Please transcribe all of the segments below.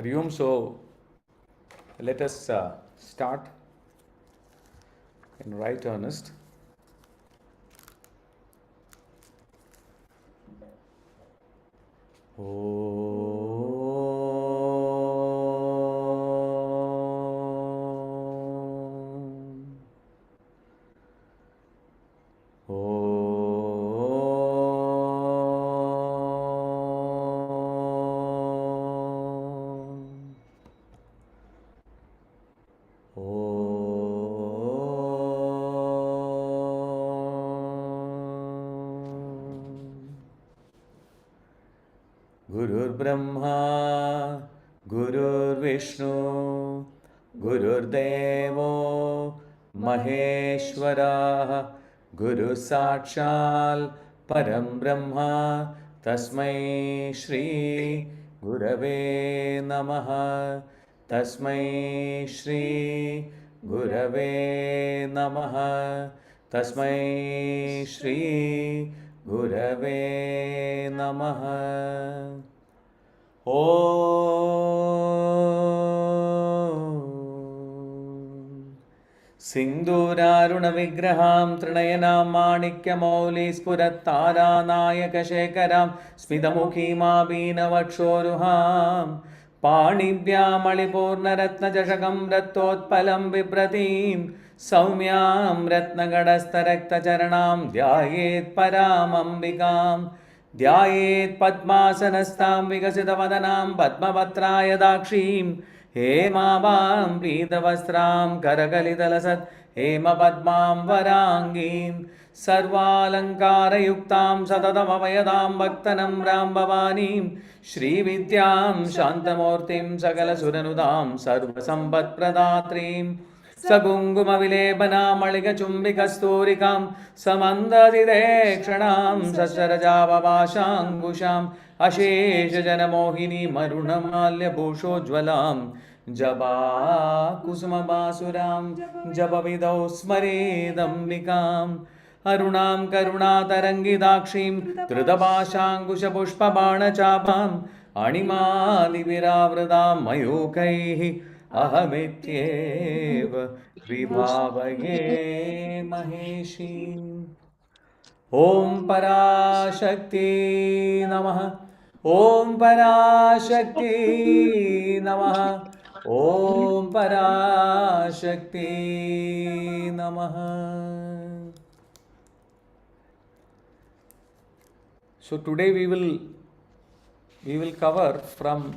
Hari Om. So let us start in right earnest. Gurur Brahma, Gurur Vishnu, Gurur Devo, Maheshwara, Guru Sakshal, Param Brahma, Tasmai Shri, Gurave Namaha, Tasmai Shri, Gurave Namaha, Tasmai Shri, Gurave Namaha. Om Sindhuraruna Vigraham Trinayanam Manikyamauli Spurattaranayaka Shekaram Smidamukhi Mabina Vakshoruham Panibhyam Alipurna Ratna Jashakam Rattotpalam Vipratim Saumyam Ratnagadastharakta Charanam Dhyayet Paramambikam Dhyayet Padmasanastam Vikasitavadanam Padmapatraya Dakshim Hemabam Pritavastram Karakalidalasat Hema Padmam Varangim Sarvalankara Yuktam Satadamavayadam Bhaktanam Ram Bhavanim Shri Vidyam Shantamurtim Sakala Suranudam Sarva Sampat Pradatrim Sagunguma Vilebana Malika Chumbika Storikam Samandadidekshanam Sasarajava Vashangusham Ashesha Janamohini Marunamalya Bhushojvalam Jaba Kusuma Basuram Jaba Vidau Smaredambikam Arunam Karuna Tarangi Dakshim Tridabashangusha Pushpa Bana Chapam Animali Viravradam Mayukaihi Ahamityeva Vibhavaye Maheshi. Om Parashakti Namaha. Om Parashakti Namaha. Om Parashakti Namaha. So today we will cover from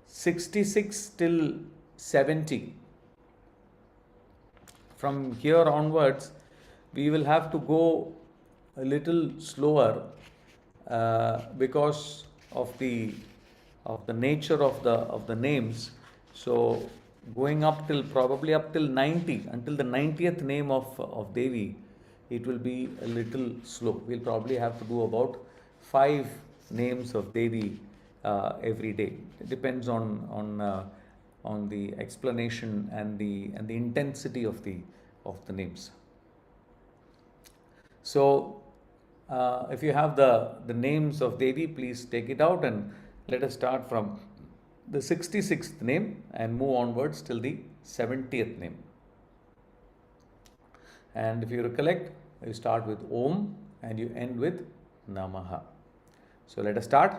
66 till 70. From here onwards, we will have to go a little slower because of the nature of the names. So going up till 90, until the 90th name of Devi, it will be a little slow. We'll probably have to do about 5 names of Devi every day. It depends on the explanation and the intensity of the names. So if you have the names of Devi, please take it out and let us start from the 66th name and move onwards till the 70th name. And if you recollect, you start with Om and you end with Namaha. So let us start.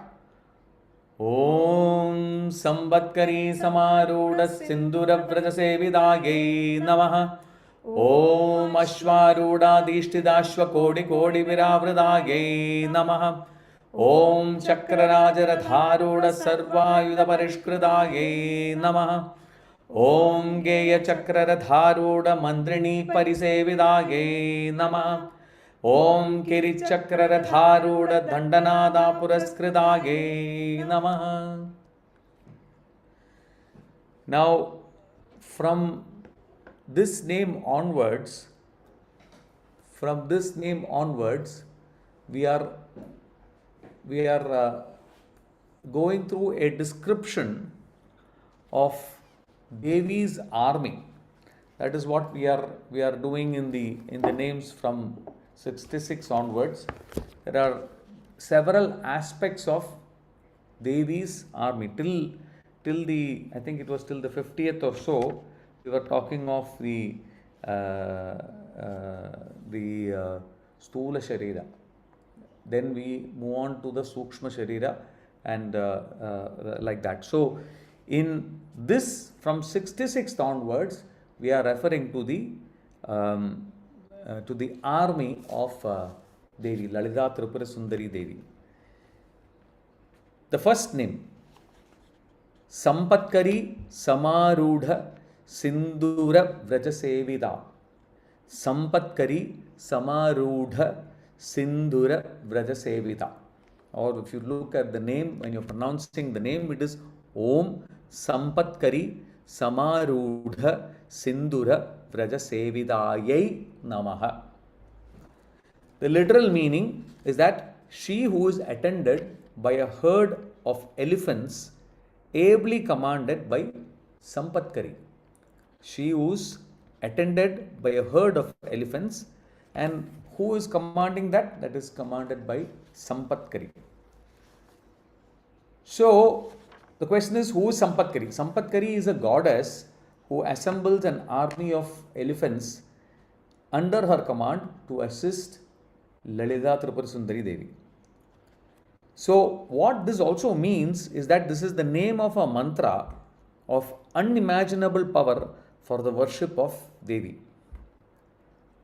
Om Samvatkari Samarudas Sindhuravrata Sevidaye Namaha. Om Ashvaruda Dishtidashva Kodi Kodi Viravradage Namaha. Om Chakrarajaratharuda Sarvayuda Parishkradaye Namaha. Om Geya Chakraratharuda Mandrini Parisevidaye Namaha. Om Kirichakraratharuda Dandanada Puraskridage Namaha. Now, from this name onwards, we are going through a description of Devi's army. That is what we are doing in the names from 66 onwards. There are several aspects of Devi's army. till the, I think it was till the 50th or so, we were talking of the Stula Sharira. Then we move on to the Sukshma Sharira and like that. So, in this, from 66th onwards, we are referring to the army of Devi, Lalitha Tripurasundari Devi. The first name, Sampatkari Samarudha Sindura Vrajasevida. Sampatkari Samarudha Sindura Vrajasevida. Or if you look at the name, when you're pronouncing the name, it is Om Sampatkari Samarudha Sindura Vrajasevidayai Namaha. The literal meaning is that she who is attended by a herd of elephants ably commanded by Sampatkari. She who is attended by a herd of elephants, and who is commanding that? That is commanded by Sampatkari. So, the question is, who is Sampatkari? Sampatkari is a goddess who assembles an army of elephants under her command to assist Lalitha Tripurasundari Devi. So, what this also means is that this is the name of a mantra of unimaginable power for the worship of Devi.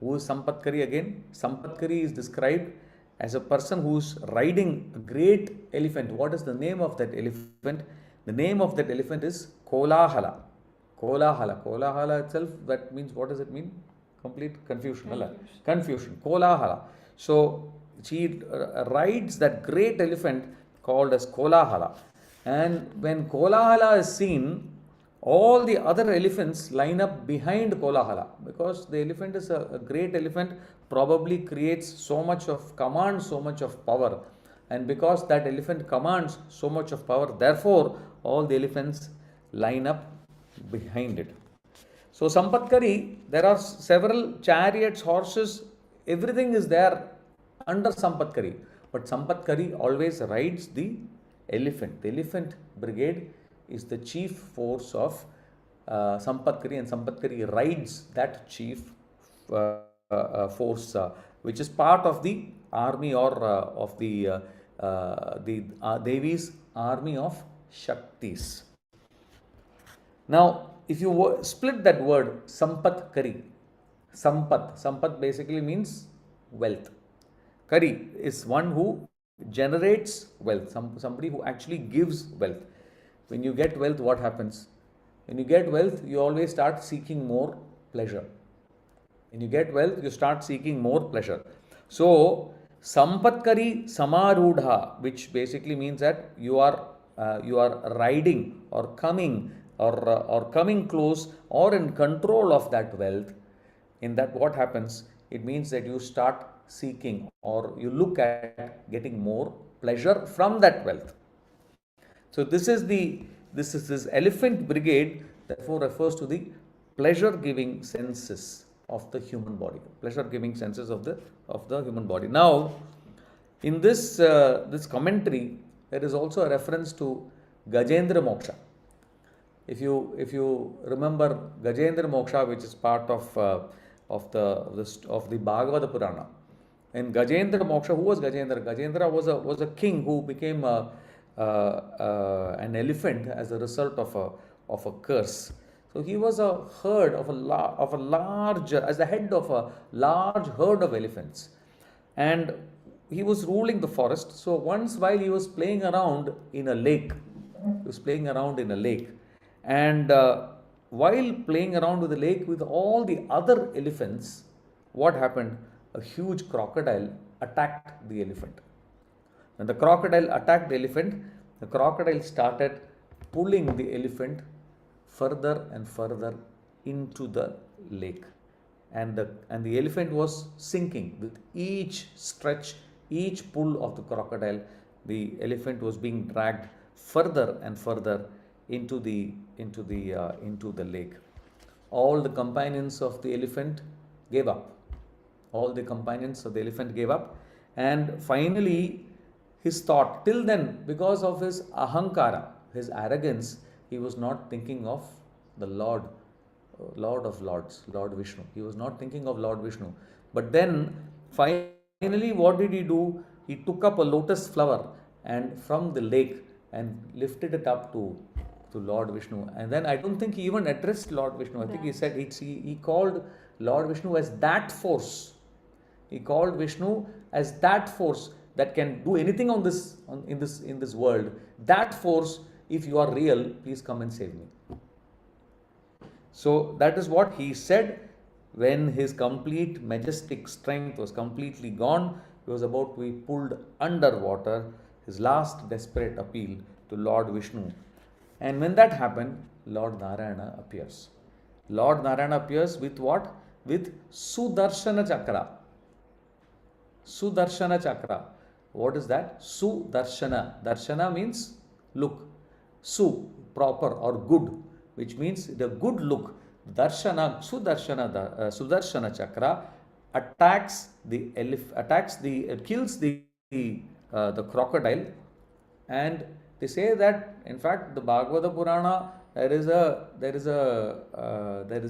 Who is Sampatkari again? Sampatkari is described as a person who is riding a great elephant. What is the name of that elephant? The name of that elephant is Kolahala. Kolahala. Kolahala itself, that means, what does it mean? Complete confusion. Confusion. Kolahala. So, she rides that great elephant called as Kolahala. And when Kolahala is seen, all the other elephants line up behind Kolahala, because the elephant is a great elephant, probably creates so much of, commands so much of power. And because that elephant commands so much of power, therefore all the elephants line up behind it. So Sampatkari, there are several chariots, horses, everything is there under Sampatkari. But Sampatkari always rides the elephant. The elephant brigade is the chief force of Sampatkari, and Sampatkari rides that chief force, which is part of the army or of the Devi's army of Shaktis. Now, if you split that word, Sampatkari, Sampat basically means wealth. Kari is one who generates wealth, somebody who actually gives wealth. When you get wealth, what happens? When you get wealth, you always start seeking more pleasure. When you get wealth, you start seeking more pleasure. So, Sampatkari Samarudha, which basically means that you are riding or coming or coming close or in control of that wealth. In that, what happens? It means that you start seeking or you look at getting more pleasure from that wealth. So this elephant brigade therefore refers to the pleasure-giving senses of the human body. Pleasure-giving senses of the human body. Now, in this commentary, there is also a reference to Gajendra Moksha. If you remember Gajendra Moksha, which is part of the Bhagavata Purana. In Gajendra Moksha, who was Gajendra? Gajendra was a king who became an elephant as a result of a curse. So he was a herd of a large, as the head of a large herd of elephants, and he was ruling the forest. So once while he was playing around in a lake, and while playing around with the lake with all the other elephants, what happened? A huge crocodile attacked the elephant. When the crocodile attacked the elephant, the crocodile started pulling the elephant further and further into the lake. And the elephant was sinking. With each stretch, each pull of the crocodile, the elephant was being dragged further and further into the lake. All the companions of the elephant gave up. And finally, his thought, till then, because of his ahankara, his arrogance, he was not thinking of the Lord of Lords, Lord Vishnu. He was not thinking of Lord Vishnu. But then finally, what did he do? He took up a lotus flower and from the lake and lifted it up to Lord Vishnu. And then I don't think he even addressed Lord Vishnu. I think he said he called Lord Vishnu as that force. He called Vishnu as that force that can do anything in this world. That force, if you are real, please come and save me. So that is what he said when his complete majestic strength was completely gone. He was about to be pulled underwater. His last desperate appeal to Lord Vishnu. And when that happened, Lord Narayana appears. Lord Narayana appears with what? With Sudarshana Chakra. Sudarshana Chakra. What is that? Sudarshana. Darshana means look. Su, proper or good, which means the good look. Darshana, Sudarshana Chakra kills the crocodile. And they say that, in fact, the Bhagavata Purana, there is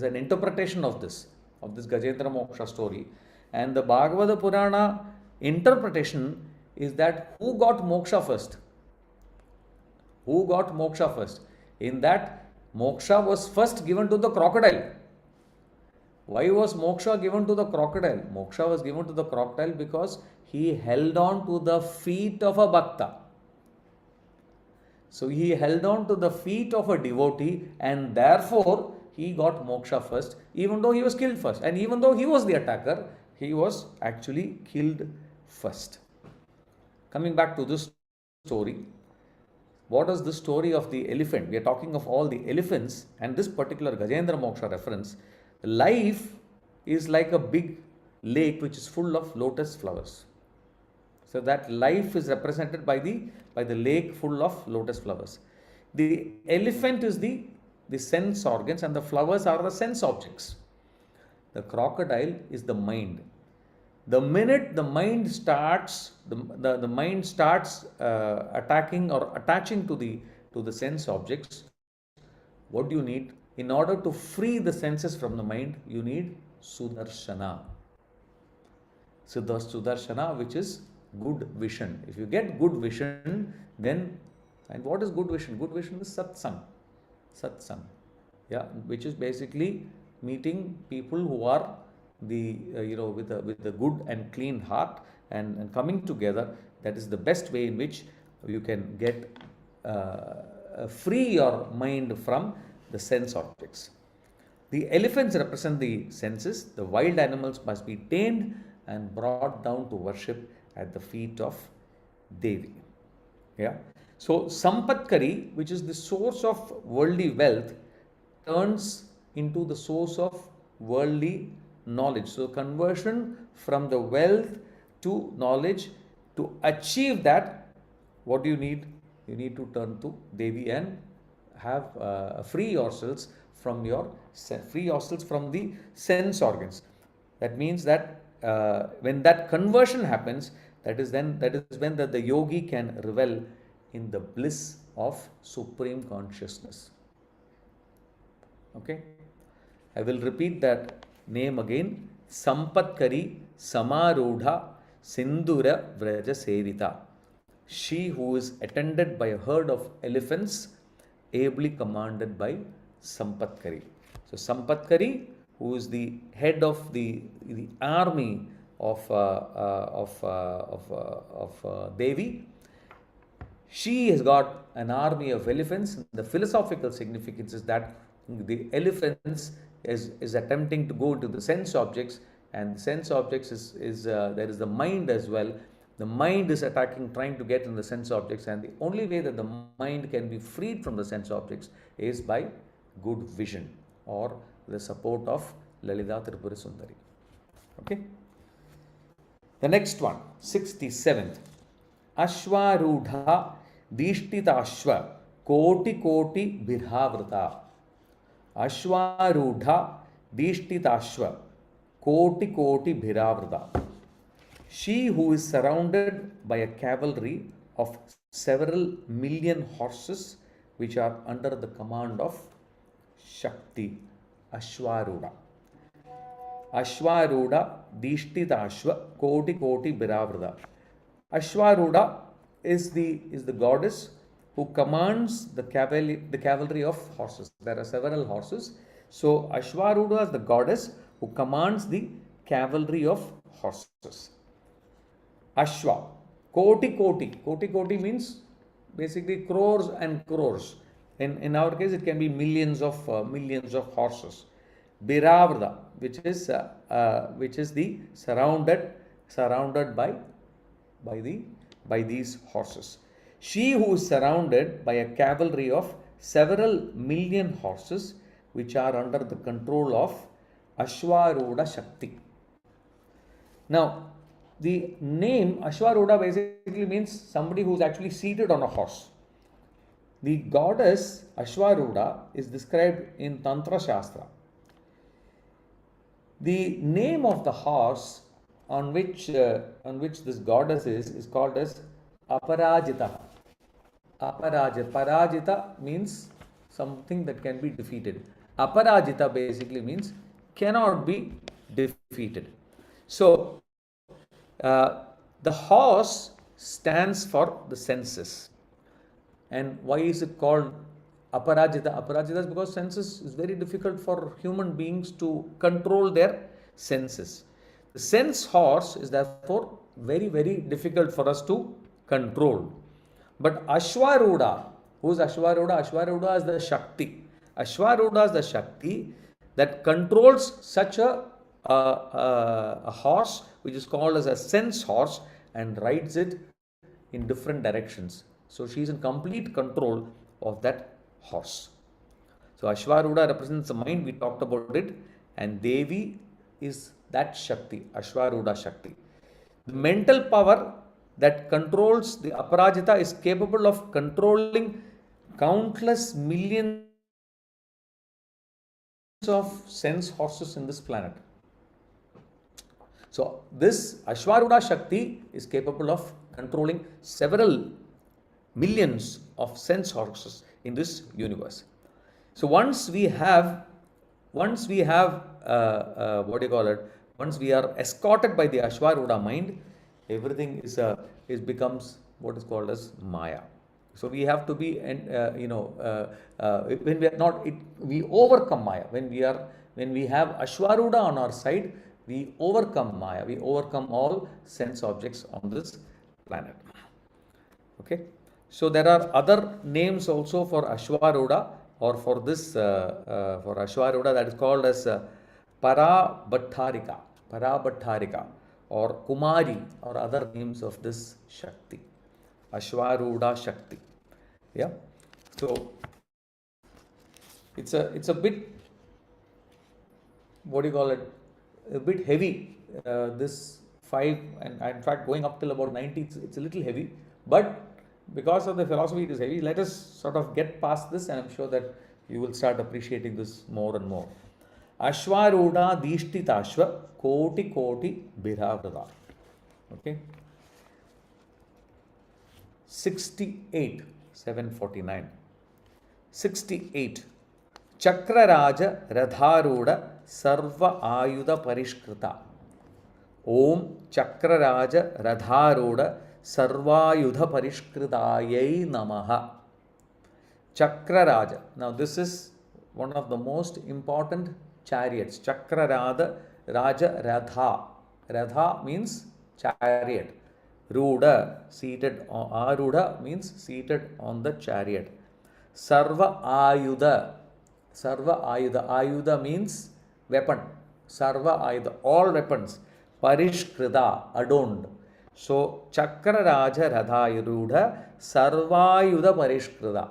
an interpretation of this Gajendra Moksha story. And the Bhagavata Purana interpretation is that who got moksha first? Who got moksha first? In that, moksha was first given to the crocodile. Why was moksha given to the crocodile? Moksha was given to the crocodile because he held on to the feet of a bhakta. So he held on to the feet of a devotee, and therefore he got moksha first, even though he was killed first. And even though he was the attacker, he was actually killed first. Coming back to this story, what is the story of the elephant? We are talking of all the elephants, and this particular Gajendra Moksha reference, life is like a big lake which is full of lotus flowers. So that life is represented by the lake full of lotus flowers. The elephant is the sense organs, and the flowers are the sense objects. The crocodile is the mind. The minute the mind starts, the mind starts attacking or attaching to the sense objects, what do you need? In order to free the senses from the mind, you need Sudarshana. Sudarshana, which is good vision. If you get good vision, then, and what is good vision? Good vision is satsang. Satsang. Yeah, which is basically meeting people who are with a good and clean heart and coming together. That is the best way in which you can get free your mind from the sense objects. The elephants represent the senses. The wild animals must be tamed and brought down to worship at the feet of Devi. Yeah. So Sampatkari, which is the source of worldly wealth, turns into the source of worldly knowledge. So conversion from the wealth to knowledge. To achieve that, what do you need? You need to turn to Devi and have free yourselves from the sense organs. That means that when that conversion happens, that is when the yogi can revel in the bliss of supreme consciousness. Okay, I will repeat that name again. Sampatkari Samarudha Sindura Vraja Sevita. She who is attended by a herd of elephants, ably commanded by Sampatkari. So Sampatkari, who is the head of the army of Devi, she has got an army of elephants. The philosophical significance is that the elephants is attempting to go to the sense objects, and the sense objects is there is the mind as well. The mind is attacking, trying to get in the sense objects, and the only way that the mind can be freed from the sense objects is by good vision or the support of Lalitha Tripurasundari. Okay. The next one, 67th. Ashwarudha Dishtitashva Koti Koti Birhavrata. Ashwarudha Dishtitashva Koti Koti Bhiravrata. She who is surrounded by a cavalry of several million horses which are under the command of Shakti, Ashwaruda. Ashwaruda, Dishtitashva, Koti Koti Biravrada. Ashwaruda is the goddess who commands the cavalry of horses. There are several horses. So Ashwaruda is the goddess who commands the cavalry of horses. Ashwa, Koti Koti. Koti Koti means basically crores and crores. In our case, it can be millions of horses. Biravrada, which is the surrounded by these horses. She who is surrounded by a cavalry of several million horses, which are under the control of Ashwaruda Shakti. Now, the name Ashwaruda basically means somebody who is actually seated on a horse. The goddess Ashwaruda is described in Tantra Shastra. The name of the horse on which this goddess is called as Aparajita. Parajita means something that can be defeated. Aparajita basically means cannot be defeated. So, the horse stands for the senses. And why is it called Aparajita? Aparajita is because senses is very difficult for human beings to control their senses. The sense horse is therefore very, very difficult for us to control. But Ashwaruda, who is Ashwaruda? Ashwaruda is the Shakti. Ashwaruda is the Shakti that controls such a horse, which is called as a sense horse, and rides it in different directions. So she is in complete control of that horse. So Ashwaruda represents the mind, we talked about it, and Devi is that Shakti, Ashwaruda Shakti. The mental power that controls the Aparajita is capable of controlling countless millions of sense horses in this planet. So this Ashwaruda Shakti is capable of controlling several millions of sense horses in this universe. So once we have once we are escorted by the Ashwaruda mind, everything becomes what is called as Maya. So we have to be, when we are not, we overcome Maya. When we have Ashwaruda on our side, we overcome Maya. We overcome all sense objects on this planet. Okay. So there are other names also for Ashwaruda, or for this for Ashwaruda, that is called as Parabhattarika, or Kumari, or other names of this Shakti, Ashwaruda Shakti. Yeah. So it's a bit, what do you call it? A bit heavy. This 5, and in fact going up till about 90, it's a little heavy, but because of the philosophy it is heavy. Let us sort of get past this, and I'm sure that you will start appreciating this more and more. Ashwaruda Dishtitashva Koti Koti Biravrada. Okay. 68, 749. 68. Chakraraja Radharuda Sarva Ayuda Parishkrita. Om Chakraraja Radharuda Sarvayudha Parishkritayai Namaha. Chakraraja. Now this is one of the most important chariots. Chakraraja Raja Radha. Radha means chariot. Ruda, seated on, Aruda means seated on the chariot. Sarva Ayuda. Sarva Ayuda. Ayuda means weapon. Sarva Ayuda. All weapons. Parishkrita, adorned. So, Chakraraja Radhayuruda Sarvayuda Parishkrita.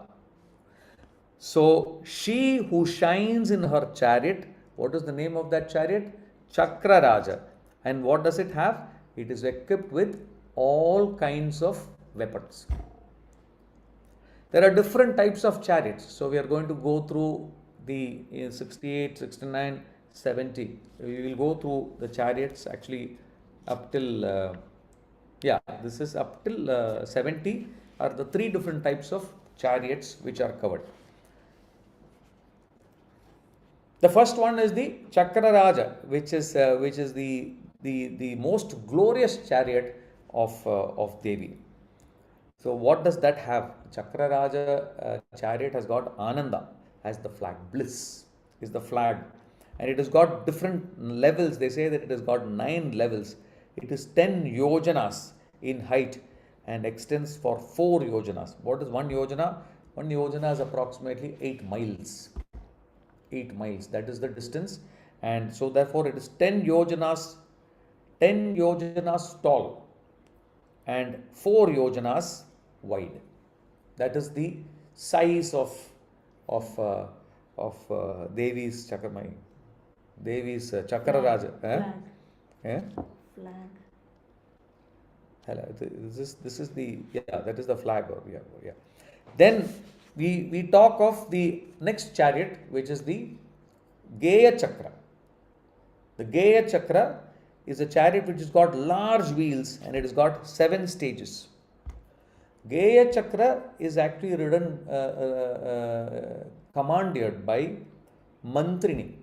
So, she who shines in her chariot, what is the name of that chariot? Chakraraja. And what does it have? It is equipped with all kinds of weapons. There are different types of chariots. So, we are going to go through the 68, 69, 70. We will go through the chariots actually up till, this is up till 70 are the 3 different types of chariots which are covered. The first one is the Chakra Raja, which is the most glorious chariot of Devi. So what does that have? Chakra Raja chariot has got Ananda as the flag. Bliss is the flag. And it has got different levels. They say that it has got 9 levels. It is 10 yojanas in height and extends for 4 yojanas. What is 1 yojana? 1 yojana is approximately 8 miles. 8 miles. That is the distance. And so therefore it is 10 yojanas tall and 4 yojanas wide. That is the size of Devi's Chakramai. Devi's Chakra Raja. Flag. Hello. This is the, that is the flag. Then we talk of the next chariot, which is the Geya Chakra. The Geya Chakra is a chariot which has got large wheels and it has got 7 stages. Geya Chakra is actually ridden, commanded by Mantrini.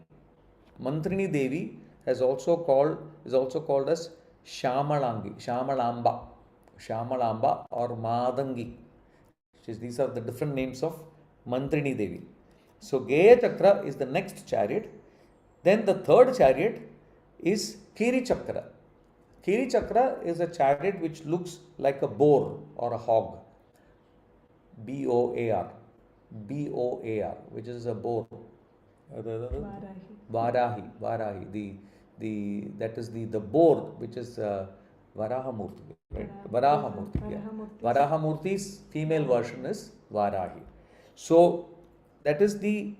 Mantrini Devi is also called as Shamalamba or Madangi. These are the different names of Mantrini Devi. So Geya Chakra is the next chariot. Then the third chariot is Kiri Chakra. Kiri Chakra is a chariot which looks like a boar or a hog. B-O-A-R, which is a boar. Varahi. That is the boar, which is Varahamurti, right? Varahamurti's female version is Varahi. So that is the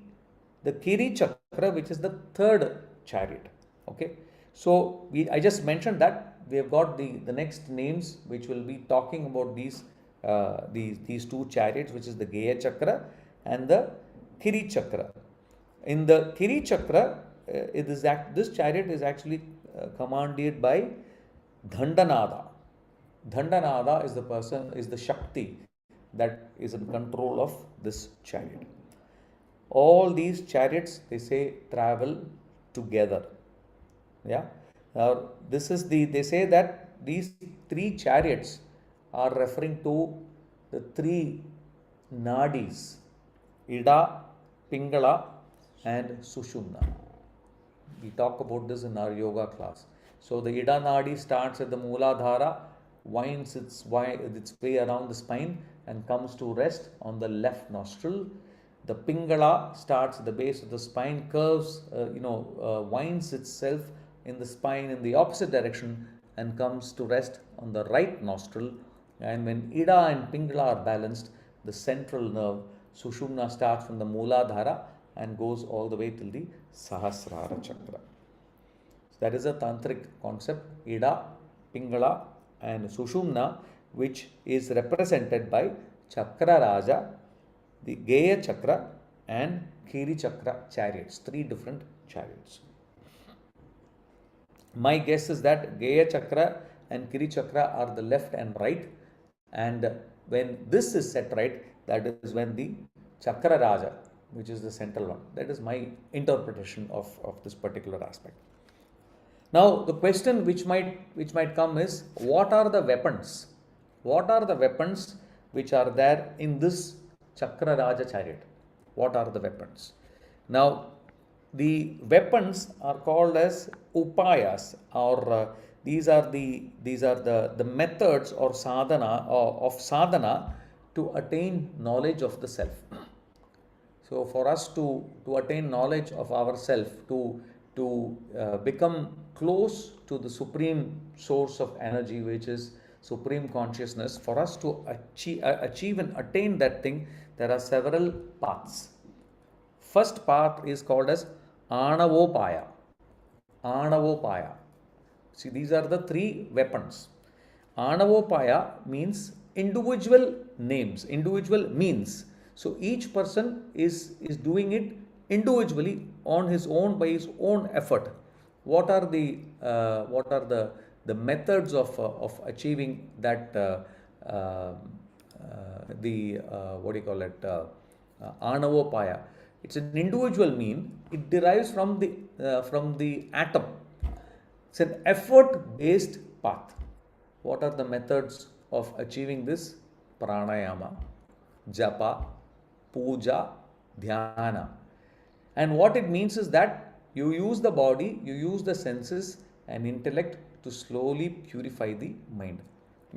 Kiri Chakra, which is the third chariot. Okay. So I just mentioned that we have got the next names which will be talking about these 2 chariots, which is the Geya Chakra and the Kiri Chakra. In the Kiri Chakra, this chariot is actually commanded by Dhandanada. Dhandanada is the Shakti that is in control of this chariot. All these chariots, they say, travel together. Yeah. Now they say that these 3 chariots are referring to the 3 nadis, Ida, Pingala and Sushumna. We talk about this in our yoga class. So the Ida Nadi starts at the Mooladhara, winds its way around the spine and comes to rest on the left nostril. The Pingala starts at the base of the spine, curves, winds itself in the spine in the opposite direction and comes to rest on the right nostril. And when Ida and Pingala are balanced, the central nerve, Sushumna, starts from the Mooladhara and goes all the way till the Sahasrara Chakra. So that is a tantric concept, Ida, Pingala and Sushumna, which is represented by Chakra Raja, the Geya Chakra and Kiri Chakra chariots, 3 different chariots. My guess is that Geya Chakra and Kiri Chakra are the left and right, and when this is set right, that is when the Chakra Raja, which is the central one. That is my interpretation of this particular aspect. Now the question which might come is, what are the weapons? What are the weapons which are there in this Chakra Raja chariot? What are the weapons? Now the weapons are called as upayas, or these are the methods or sadhana of sadhana to attain knowledge of the self. So for us to attain knowledge of ourself, to become close to the supreme source of energy, which is supreme consciousness, for us to achieve and attain that thing, there are several paths. First path is called as Anavopaya. Anavopaya. See, these are the 3 weapons. Anavopaya means individual names, individual means. So each person is doing it individually on his own, by his own effort. What are the methods of achieving that what do you call it, Anavopaya. It's an individual mean. It derives from the atom. It's an effort-based path. What are the methods of achieving this? Pranayama, japa, puja, dhyana. And what it means is that you use the body, you use the senses and intellect to slowly purify the mind.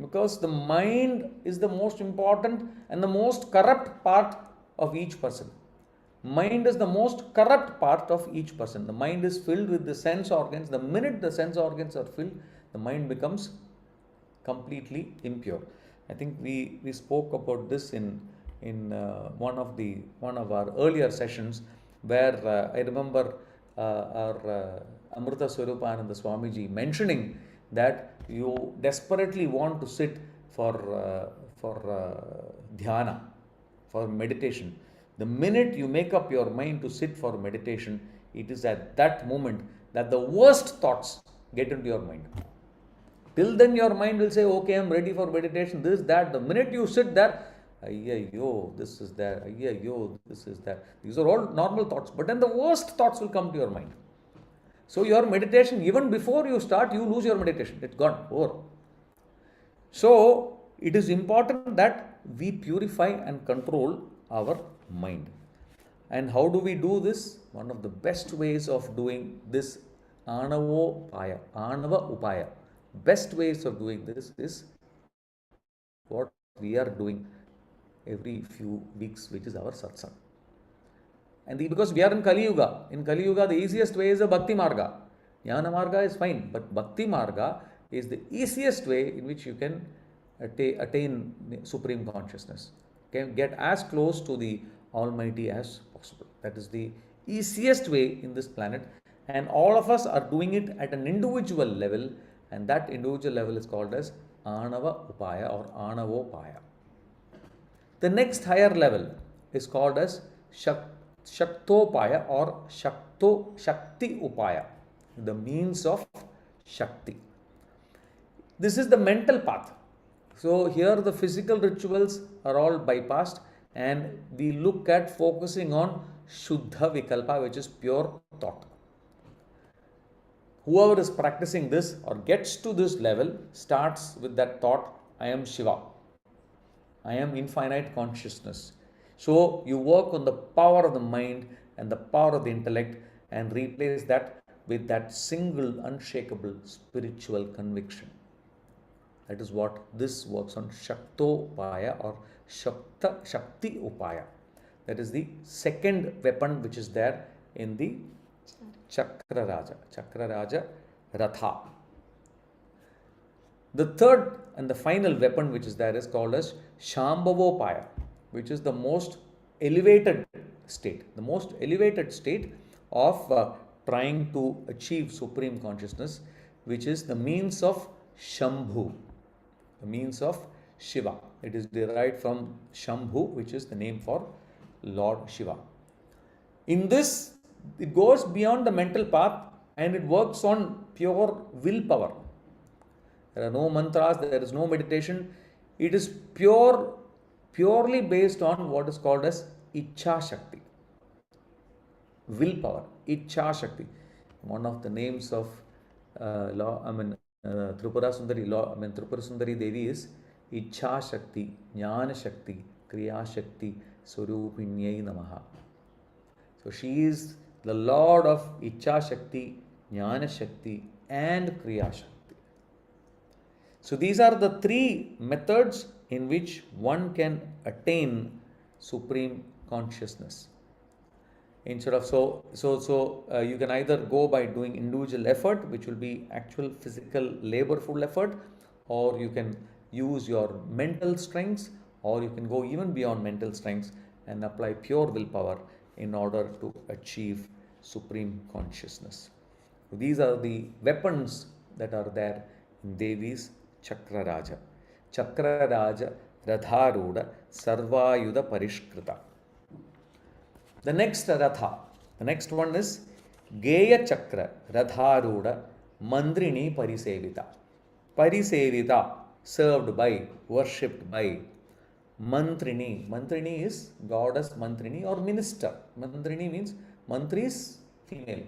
Because the mind is the most important and the most corrupt part of each person. Mind is the most corrupt part of each person. The mind is filled with the sense organs. The minute the sense organs are filled, the mind becomes completely impure. I think we spoke about this in one of our earlier sessions, where I remember our Amrita Swarupananda Swamiji mentioning that you desperately want to sit for dhyana, for meditation. The minute you make up your mind to sit for meditation, it is at that moment that the worst thoughts get into your mind. Till then your mind will say, okay, I'm ready for meditation, this, that. The minute you sit there, ayyo, this is that, ayyo, this is that. These are all normal thoughts. But then the worst thoughts will come to your mind. So your meditation, even before you start, you lose your meditation. It's gone, over. So it is important that we purify and control our mind. And how do we do this? One of the best ways of doing this, Anava Upaya. Best ways of doing this is what we are doing every few weeks, which is our satsang. And because we are in Kali Yuga, the easiest way is a Bhakti Marga. Jnana Marga is fine, but Bhakti Marga is the easiest way in which you can attain supreme consciousness. Can get as close to the Almighty as possible. That is the easiest way in this planet, and all of us are doing it at an individual level, and that individual level is called as Anava Upaya or Anavopaya. The next higher level is called as Shaktopaya or Shakti Upaya, the means of Shakti. This is the mental path. So here the physical rituals are all bypassed, and we look at focusing on Shuddha Vikalpa, which is pure thought. Whoever is practicing this or gets to this level starts with that thought, I am Shiva. I am infinite consciousness. So you work on the power of the mind and the power of the intellect and replace that with that single unshakable spiritual conviction. That is what this works on, Shaktopaya or Shakti Upaya. That is the second weapon which is there in the Chakraraja Ratha. The third and the final weapon which is there is called as Shambhavopaya, which is the most elevated state. The most elevated state of trying to achieve supreme consciousness, which is the means of Shambhu, the means of Shiva. It is derived from Shambhu, which is the name for Lord Shiva. In this, it goes beyond the mental path and it works on pure willpower. There are no mantras, there is no meditation. It is purely based on what is called as Ichha Shakti. Willpower, Ichha Shakti. One of the names of Tripurasundari Tripurasundari Devi is Ichha Shakti, Jnana Shakti, Kriya Shakti, Swarupinyai Namaha. So she is the Lord of Ichha Shakti, Jnana Shakti and Kriya Shakti. So these are the three methods in which one can attain supreme consciousness. Instead of you can either go by doing individual effort, which will be actual physical laborful effort, or you can use your mental strengths, or you can go even beyond mental strengths and apply pure willpower in order to achieve supreme consciousness. So these are the weapons that are there in Devi's Chakraraja. Chakraraja Radharuda Sarvayuda Parishkrita. The next Ratha, the next one is Geya Chakra Radharuda Mandrini Parisevita. Parisevita, served by, worshipped by. Mantrini. Mantrini is goddess Mantrini or minister. Mantrini means Mantri is female.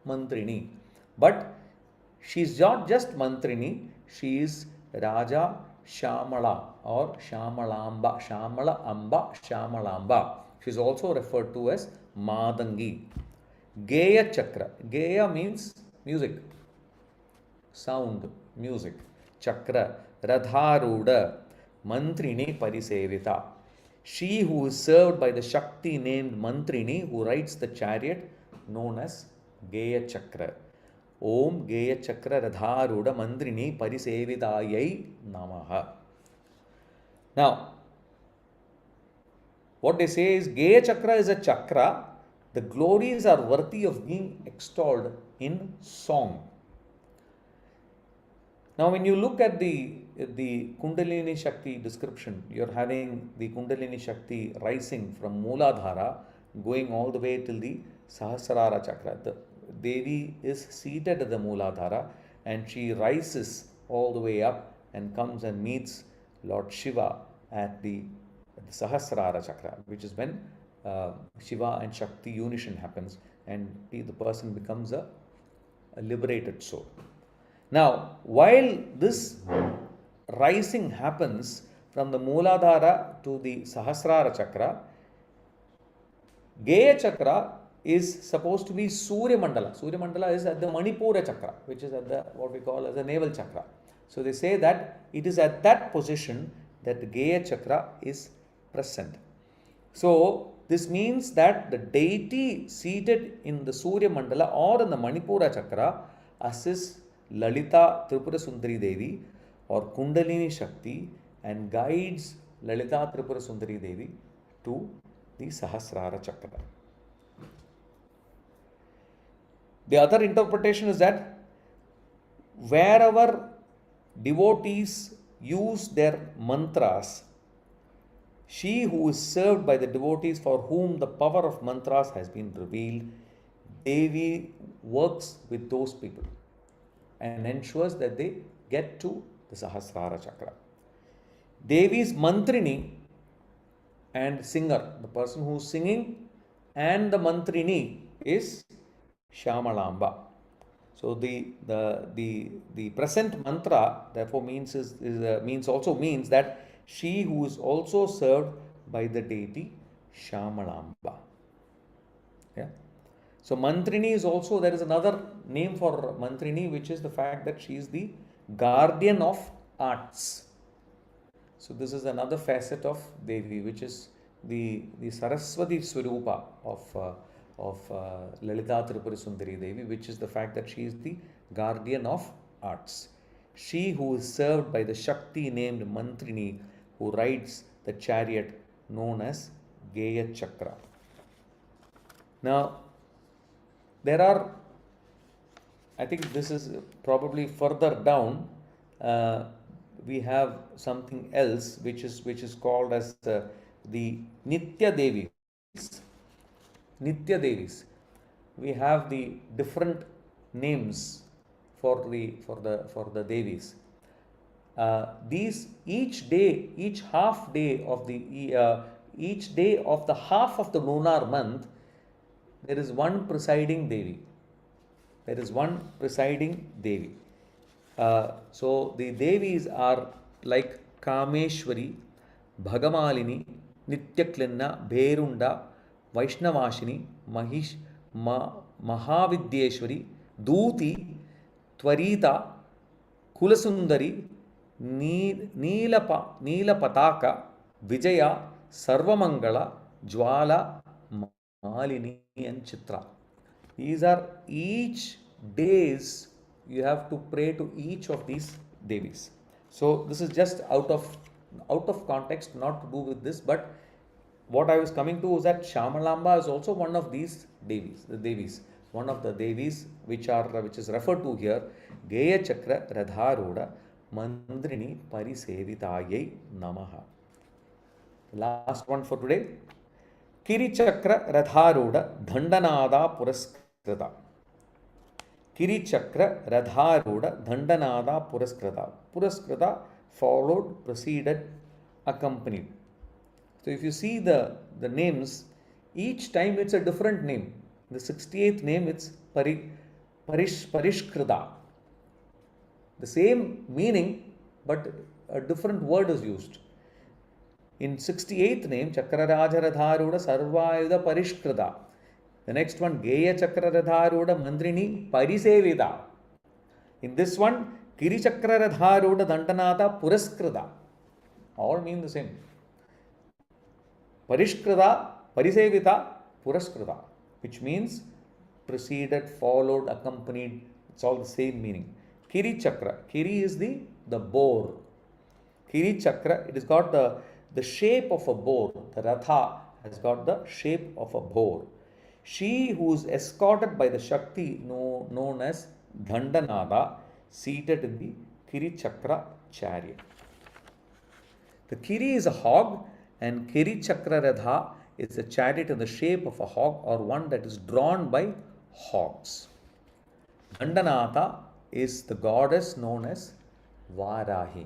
Mantrini. But she is not just Mantrini, she is Raja Shamala or Shamalamba. Shamala Amba, Shamalamba. She is also referred to as Madangi. Geya Chakra. Geya means music, sound, music. Chakra, Radharuda, Mantrini Parisevita. She who is served by the Shakti named Mantrini, who rides the chariot known as Geya Chakra. Om Geya Chakra Radharuda Mantrini Parisevitayai Namaha. Now, what they say is Geya Chakra is a chakra. The glories are worthy of being extolled in song. Now, when you look at the Kundalini Shakti description, you're having the Kundalini Shakti rising from Mooladhara, going all the way till the Sahasrara Chakra. The Devi is seated at the Mooladhara and she rises all the way up and comes and meets Lord Shiva at the Sahasrara Chakra, which is when Shiva and Shakti unition happens and the person becomes a liberated soul. Now, while this rising happens from the Mooladhara to the Sahasrara Chakra, Geya Chakra is supposed to be Surya Mandala. Surya Mandala is at the Manipura Chakra, which is at the what we call as the navel chakra. So they say that it is at that position that the Geya Chakra is present. So this means that the deity seated in the Surya Mandala or in the Manipura Chakra assists Lalitha Tripurasundari Devi or Kundalini Shakti and guides Lalitha Tripurasundari Devi to the Sahasrara Chakra. The other interpretation is that wherever devotees use their mantras, she who is served by the devotees for whom the power of mantras has been revealed, Devi works with those people and ensures that they get to the Sahasrara Chakra. Devi's Mantrini and singer, the person who is singing, and the Mantrini is Shamalamba. So the present mantra therefore means that she who is also served by the deity Shamalamba. Yeah. So Mantrini is also, there is another name for Mantrini, which is the fact that she is the guardian of arts. So this is another facet of Devi, which is the Saraswati Swarupa of Lalitha Tripurasundari Devi, which is the fact that she is the guardian of arts. She who is served by the Shakti named Mantrini, who rides the chariot known as Geya Chakra. Now, there are, I think this is probably further down, we have something else which is called as the Nitya Devis. Nitya Devis. We have the different names for the Devis. These each day, each half day of each day of the half of the lunar month, there is one presiding Devi. There is one presiding Devi. So the Devis are like Kameshwari, Bhagamalini, Nityaklinna, Bherunda, Vaishnavashini, Mahavidyeshwari, Duti, Twarita, Kulasundari, Neelapataka, Vijaya, Sarvamangala, Jwala, Malini and Chitra. These are each days you have to pray to each of these Devis. So this is just out of context, not to do with this, but what I was coming to is that Shamalamba is also one of these Devis, one of the Devis which is referred to here, Geya Chakra Radharuda Mandrini Parisevitayai Namaha. Last one for today. Kirichakra Radharuda Dhandanada Puraskrita. Kirichakra Radharuda Dhandanada Puraskrita. Puraskrita followed, preceded, accompanied. So if you see the names, each time it's a different name. The 68th name, it's Parishkrida. The same meaning, but a different word is used. In 68th name, Chakrarajaradharuda Sarvayuda Parishkrida. The next one, Geya Chakrarajaruda Mandrini Parisevida. In this one, Kiri Chakrarajaruda Dandanata Puraskrida. All mean the same. Parishkrida, Parisevita, Puraskrida, which means preceded, followed, accompanied. It's all the same meaning. Kiri Chakra. Kiri is the boar. Kiri Chakra, it has got the shape of a boar. The Ratha has got the shape of a boar. She who is escorted by the Shakti known as Dandanada, seated in the Kiri Chakra chariot. The Kiri is a hog, and Kiri Chakra Radha is a chariot in the shape of a hog, or one that is drawn by hogs. Dandanatha is the goddess known as Varahi.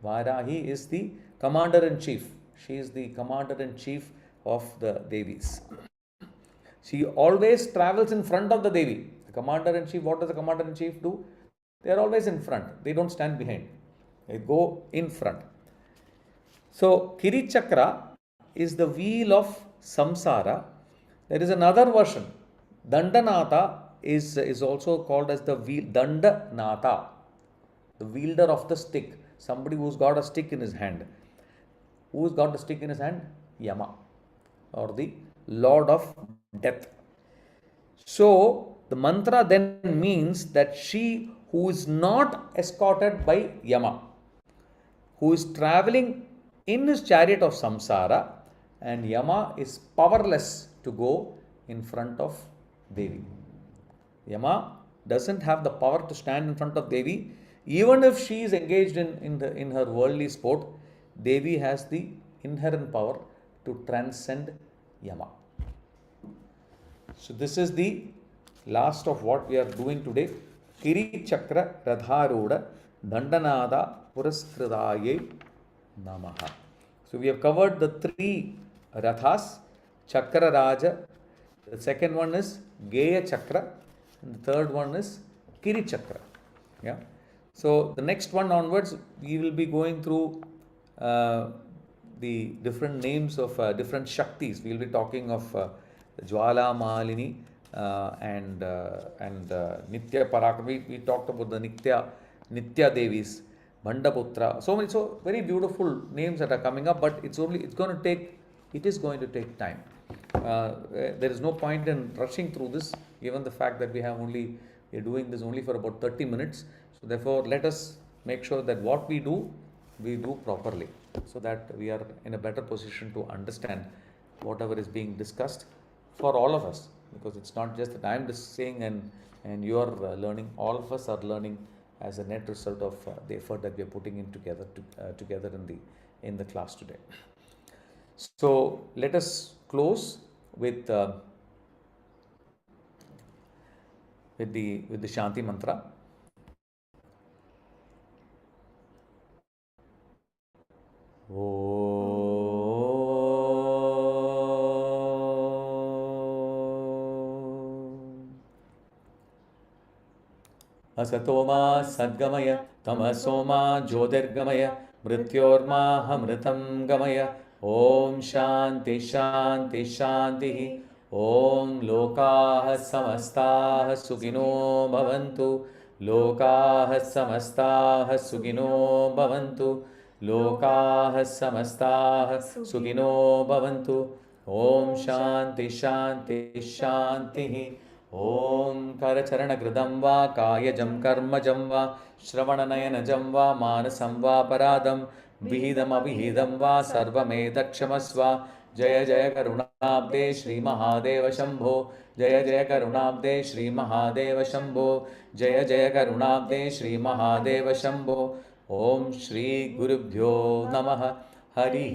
Varahi is the commander-in-chief. She is the commander-in-chief of the Devis. She always travels in front of the Devi. The commander-in-chief, what does the commander-in-chief do? They are always in front. They don't stand behind. They go in front. So, Kiri Chakra is the wheel of samsara. There is another version. Dandanatha is also called as the wheel, Dandanatha, the wielder of the stick. Somebody who's got a stick in his hand. Who's got the stick in his hand? Yama, or the Lord of Death. So, the mantra then means that she who is not escorted by Yama, who is traveling in his chariot of samsara, and Yama is powerless to go in front of Devi. Yama doesn't have the power to stand in front of Devi. Even if she is engaged in her worldly sport, Devi has the inherent power to transcend Yama. So this is the last of what we are doing today. Kiri Chakra Radharuda Dandanada Puraskridaye Namaha. So we have covered the three Rathas, Chakra Raja. The second one is Geya Chakra, and the third one is Kiri Chakra. Yeah. So the next one onwards, we will be going through the different names of different Shaktis. We will be talking of Jwala Malini and Nitya Parakami. We talked about the Nitya Devis, Bhandaputra. So very beautiful names that are coming up, but it is going to take time. There is no point in rushing through this, given the fact that we are doing this only for about 30 minutes. So therefore, let us make sure that what we do properly, so that we are in a better position to understand whatever is being discussed for all of us, because it's not just that I am just saying and you are learning. All of us are learning as a net result of the effort that we are putting in together in the class today. So let us close with the Shanti mantra. Asatoma Sadgamaya Tamasoma Jyotirgamaya Mrityormaham Gamaya Om Shanti Shanti Shanti Om Lokaha Samastaha Sukino Bhavantu Lokaha Samastaha Sukino Bhavantu Lokaha Samastaha Sukino Bhavantu Om Shanti Shanti Shanti Om Karacharanakrudam va Kayajam Karmajam va Shravananayanajam va Manasam va Paradam Vihidam Avihidam va Sarvamedakshamasva Jaya Jaya Karunabde Shri Mahadeva Shambho Jaya Jaya Karunabde Shri Mahadeva Shambho Jaya Jaya Karunabde Shri Mahadeva Shambho Om Shri Gurubhyo Namaha Hari